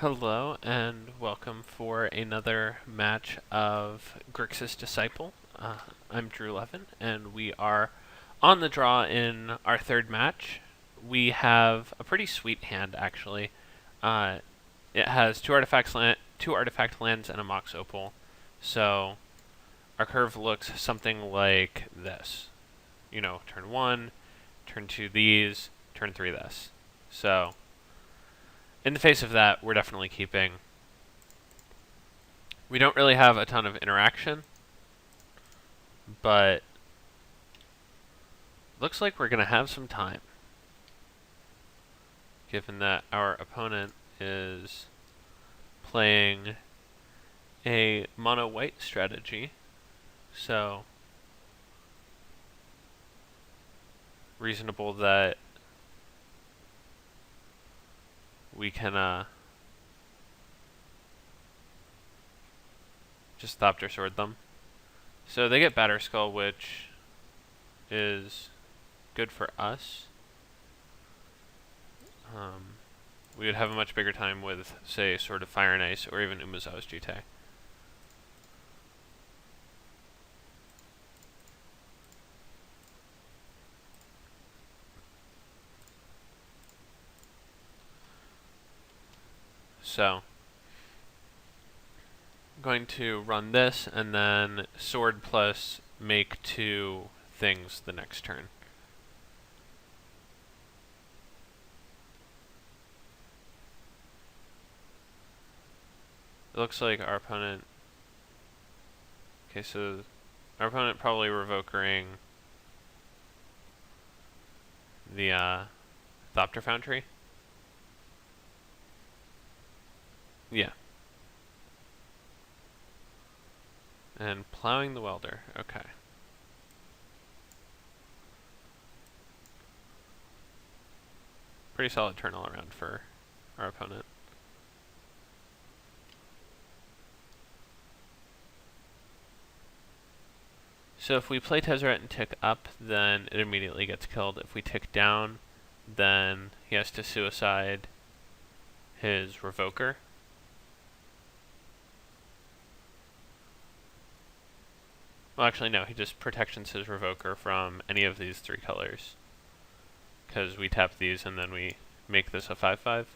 Hello and welcome for another match of Grixis Disciple. I'm Drew Levin, and we are on the draw in our third match. We have a pretty sweet hand, actually. It has two artifact lands, and a Mox Opal. So our curve looks something like this. You know, turn 1, turn 2 these, turn 3 this. So in the face of that, we're definitely keeping. We don't really have a ton of interaction, but looks like we're going to have some time, given that our opponent is playing a mono-white strategy. So reasonable that we can just Thopter Sword them. So they get Batterskull, which is good for us. We would have a much bigger time with, say, Sword of Fire and Ice, or even Umezawa's Jitte. So I'm going to run this, and then Sword plus make 2 things the next turn. It looks like our opponent... Okay, so our opponent probably Revokering the Thopter Foundry. Yeah. And Plowing the Welder. Okay. Pretty solid turn all around for our opponent. So if we play Tezzeret and tick up, then it immediately gets killed. If we tick down, then he has to suicide his Revoker. Well, actually, no, he just protections his Revoker from any of these 3 colors. Because we tap these and then we make this a 5/5.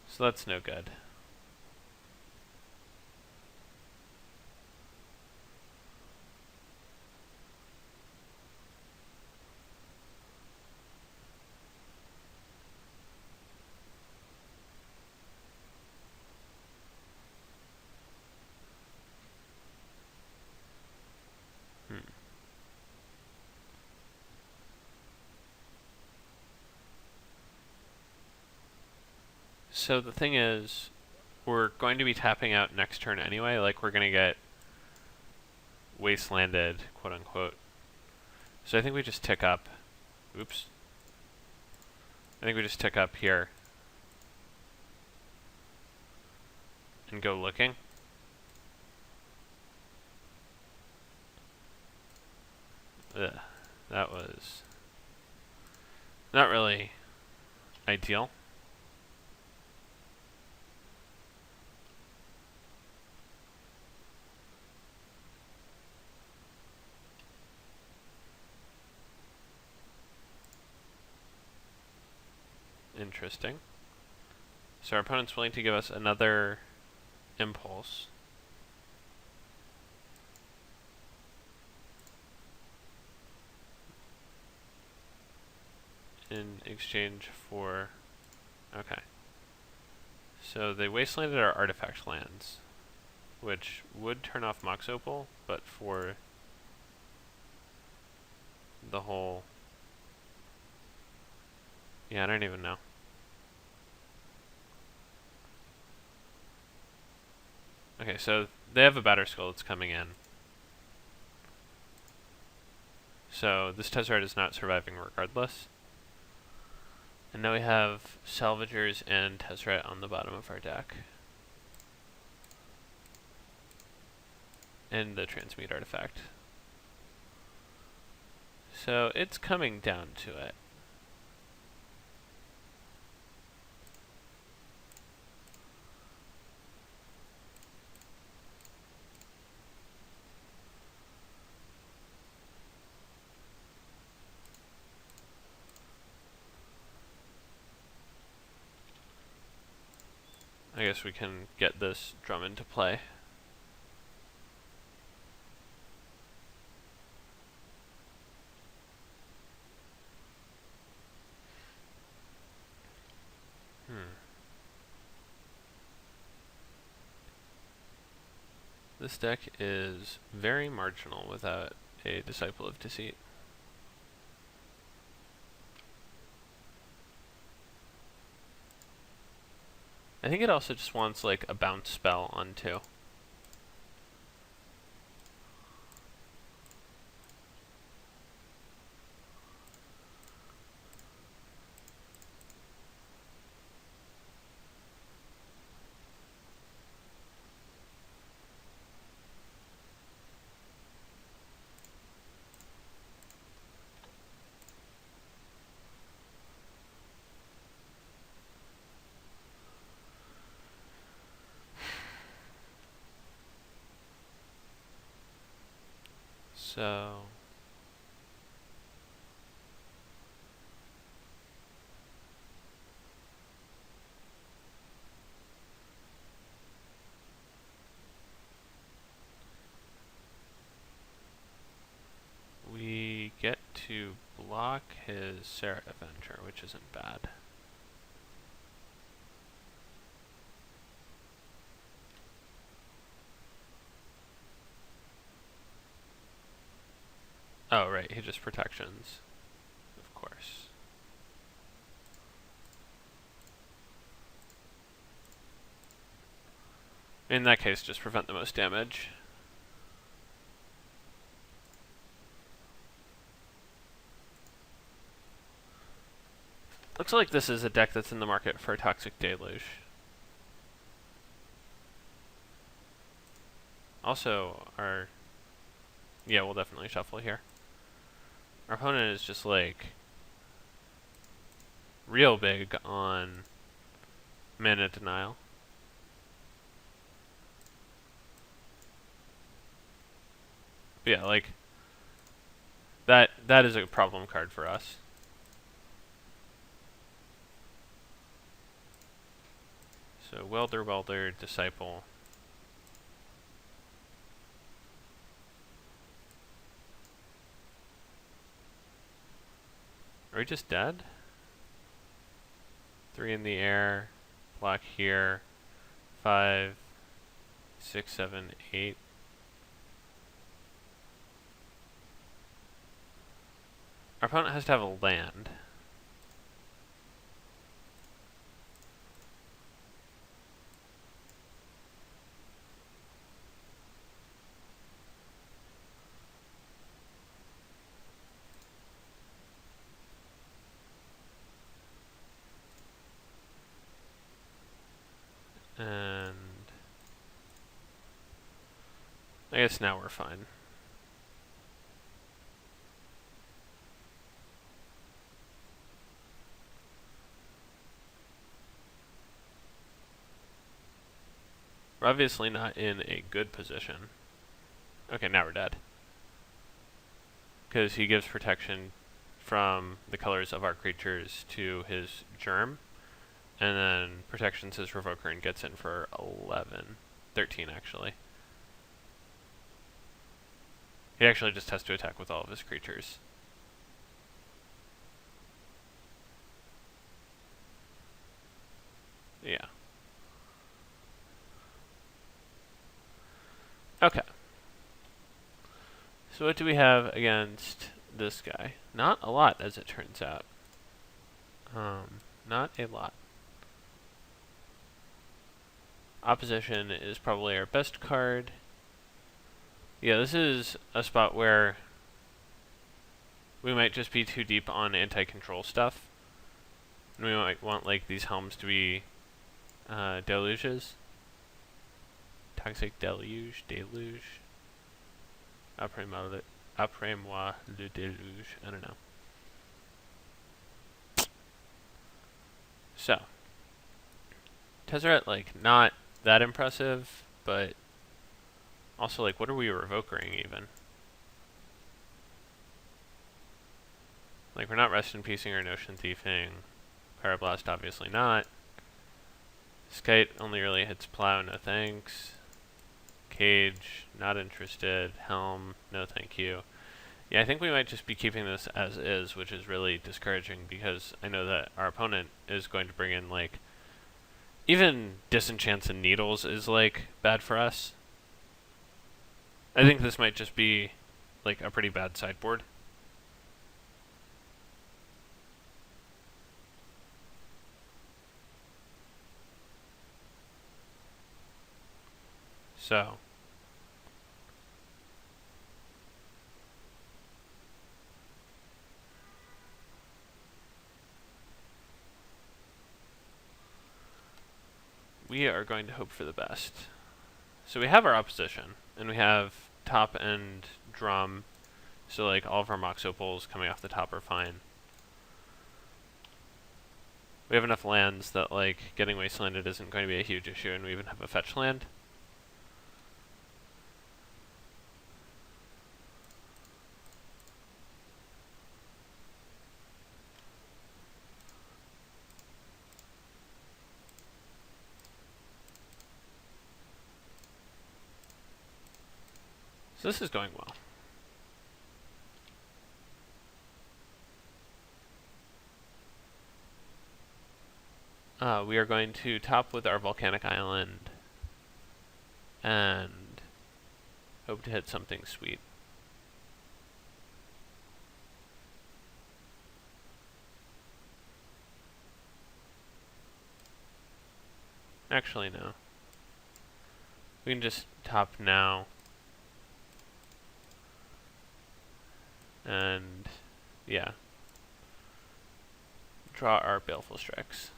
So that's no good. So the thing is, we're going to be tapping out next turn anyway. Like, we're going to get wastelanded, quote unquote. So I think we just tick up. Oops. I think we just tick up here and go looking. Ugh, that was not really ideal. Interesting. So our opponent's willing to give us another impulse. In exchange for... Okay. So they wastelanded our artifact lands, which would turn off Mox Opal, but for the whole... Yeah, I don't even know. Okay, so they have a Batterskull that's coming in. So this Tezzeret is not surviving regardless. And now we have Salvagers and Tezzeret on the bottom of our deck. And the Transmute artifact. So it's coming down to it. I guess we can get this drum into play. This deck is very marginal without a Disciple of Deceit. I think it also just wants like a bounce spell on 2. So we get to block his Sarah Avenger, which isn't bad. Oh, right, he just protections. Of course. In that case, just prevent the most damage. Looks like this is a deck that's in the market for a Toxic Deluge. Also, yeah, we'll definitely shuffle here. Our opponent is just like real big on mana denial. But yeah, like that is a problem card for us. So Welder, Disciple. Are we just dead? 3 in the air, block here, 5, 6, 7, 8. Our opponent has to have a land. And I guess now we're fine. We're obviously not in a good position. Okay, now we're dead. Because he gives protection from the colors of our creatures to his germ, and then protections his Revoker and gets in for 11. 13 actually. He actually just has to attack with all of his creatures. Yeah. Okay. So what do we have against this guy? Not a lot, as it turns out. Not a lot. Opposition is probably our best card. Yeah, this is a spot where we might just be too deep on anti-control stuff. And we might want like these helms to be deluges. Toxic deluge. Après-moi le déluge. I don't know. So, Tezzeret, like, not that impressive, but also, like, what are we revokering even? Like, we're not Rest in Peacing or Notion Thiefing. Pyroblast, obviously not. Skite only really hits plow, no thanks. Cage, not interested. Helm, no thank you. Yeah, I think we might just be keeping this as is, which is really discouraging because I know that our opponent is going to bring in, like, even disenchants and needles is, like, bad for us. I think this might just be, like, a pretty bad sideboard. So we are going to hope for the best. So we have our opposition, and we have top and drum, so like all of our Mox Opals coming off the top are fine. We have enough lands that like getting wastelanded isn't going to be a huge issue, and we even have a fetch land. So this is going well. We are going to top with our volcanic island and hope to hit something sweet. Actually, no. We can just top now. And, yeah. Draw our Baleful Strix.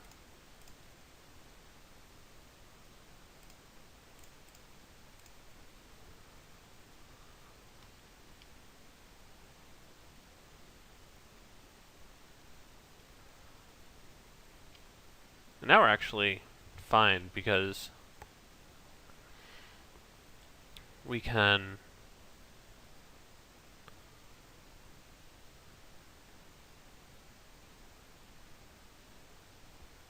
And now we're actually fine because we can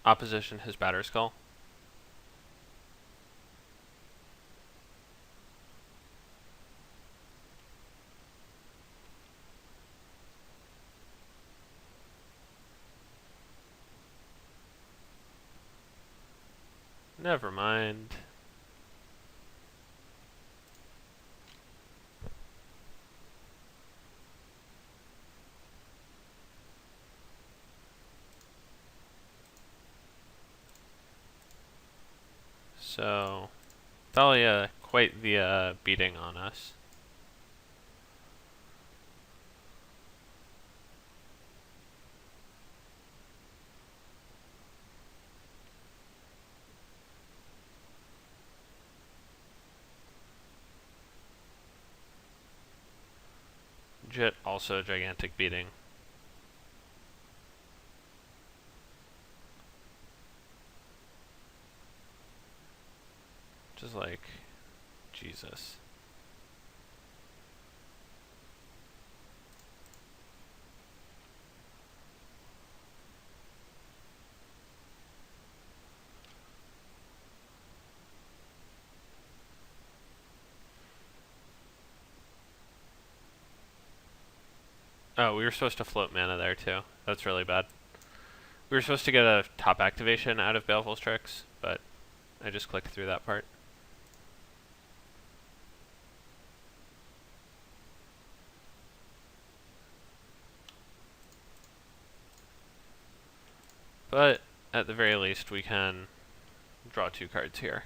opposition his Batter Skull. Never mind. So, Thalia quite the beating on us. Jit also a gigantic beating. Just like, Jesus. Oh, we were supposed to float mana there too. That's really bad. We were supposed to get a top activation out of Baleful Strix, but I just clicked through that part. But at the very least, we can draw 2 cards here.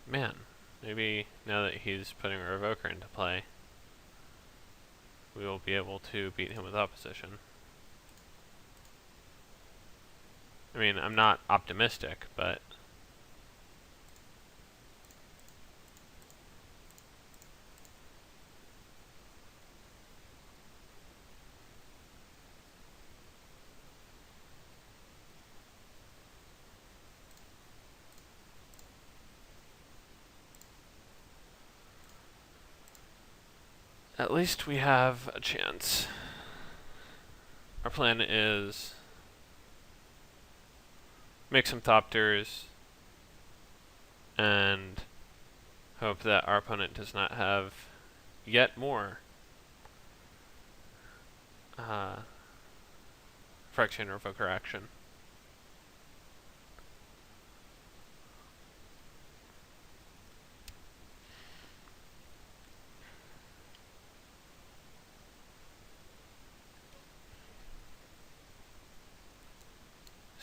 Man, maybe now that he's putting a Revoker into play, we will be able to beat him with opposition. I mean, I'm not optimistic, but At least we have a chance. Our plan is make some Thopters and hope that our opponent does not have yet more Phyrexian Revoker action.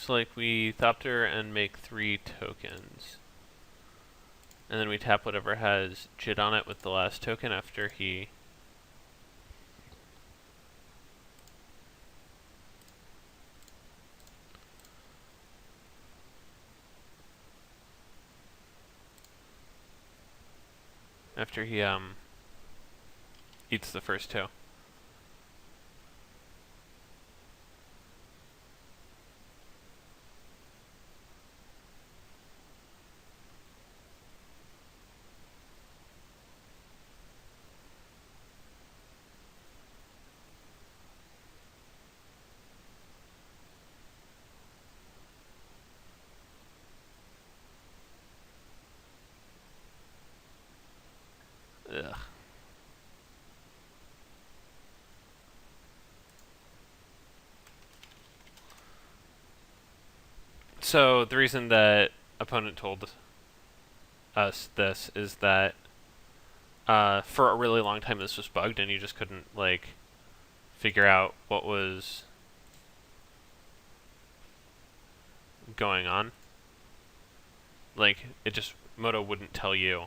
So like we Thopter and make 3 tokens. And then we tap whatever has Jit on it with the last token after he eats the first 2. Ugh. So the reason that opponent told us this is that for a really long time this was bugged and you just couldn't like figure out what was going on. Like it just Moto wouldn't tell you.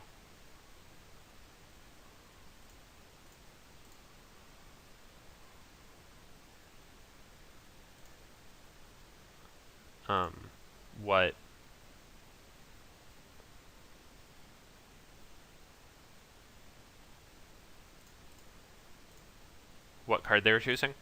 What card they were choosing.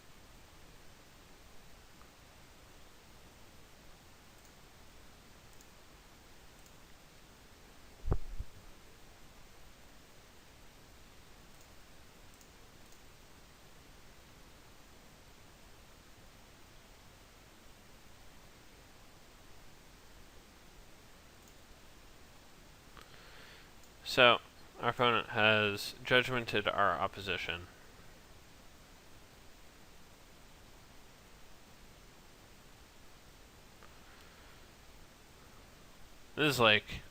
So, our opponent has judgmented our opposition. This is like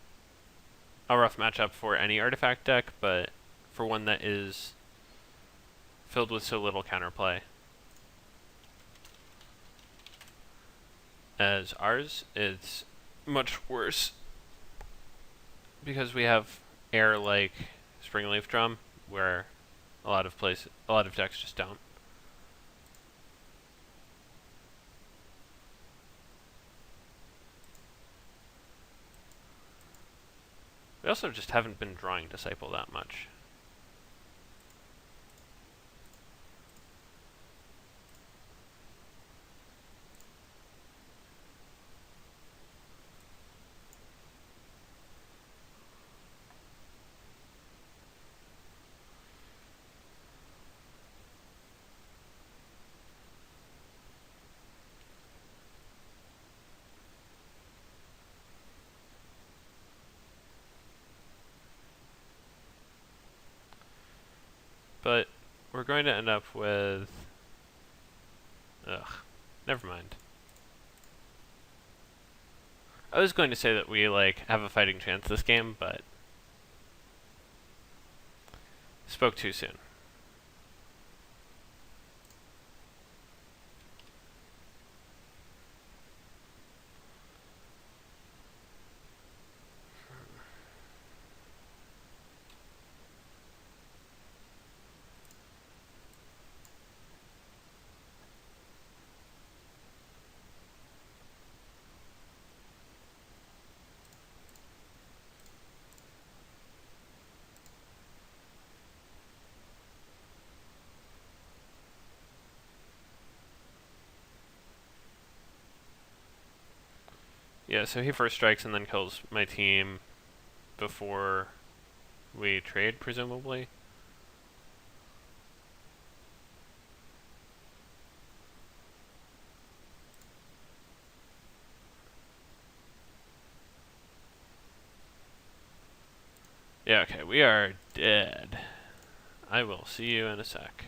a rough matchup for any artifact deck, but for one that is filled with so little counterplay as ours, it's much worse because we have air like Springleaf Drum, where a lot of decks just don't. We also just haven't been drawing Disciple that much. But we're going to end up with... Ugh, never mind. I was going to say that we like have a fighting chance this game, but spoke too soon. Yeah, so he first strikes and then kills my team before we trade, presumably. Yeah, okay, we are dead. I will see you in a sec.